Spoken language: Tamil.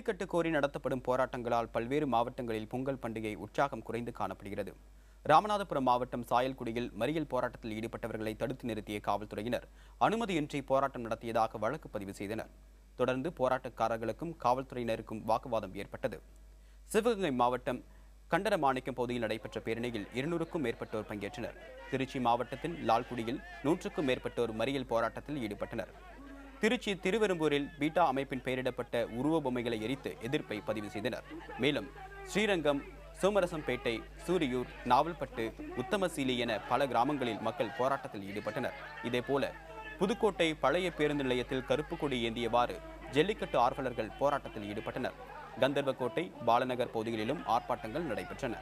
ஜல்லிக்கட்டு கோரி நடத்தப்படும் போராட்டங்களால் பல்வேறு மாவட்டங்களில் பொங்கல் பண்டிகை உற்சாகம் குறைந்து காணப்படுகிறது. ராமநாதபுரம் மாவட்டம் சாயல்குடியில் மறியல் போராட்டத்தில் ஈடுபட்டவர்களை தடுத்து நிறுத்திய காவல்துறையினர் அனுமதியின்றி போராட்டம் நடத்தியதாக வழக்கு பதிவு செய்தனர். தொடர்ந்து போராட்டக்காரர்களுக்கும் காவல்துறையினருக்கும் வாக்குவாதம் ஏற்பட்டது. சிவகங்கை மாவட்டம் கண்டரமாணிக்கம் பகுதியில் நடைபெற்ற பேரணியில் 200க்கும் மேற்பட்டோர் பங்கேற்றனர். திருச்சி மாவட்டத்தின் லால்குடியில் 100க்கும் மேற்பட்டோர் மறியல் போராட்டத்தில் ஈடுபட்டனர். திருச்சி திருவெரும்பூரில் பீட்டா அமைப்பின் பெயரிடப்பட்ட உருவ பொம்மைகளை எரித்து எதிர்ப்பை பதிவு செய்தனர். மேலும் ஸ்ரீரங்கம், சோமரசம்பேட்டை, சூரியூர், நாவல்பட்டு, உத்தமசீலி என பல கிராமங்களில் மக்கள் போராட்டத்தில் ஈடுபட்டனர். இதேபோல புதுக்கோட்டை பழைய பேருந்து நிலையத்தில் கருப்பு கொடி ஏந்தியவாறு ஜல்லிக்கட்டு ஆர்வலர்கள் போராட்டத்தில் ஈடுபட்டனர். கந்தர்வக்கோட்டை, பாலநகர் பகுதிகளிலும் ஆர்ப்பாட்டங்கள் நடைபெற்றன.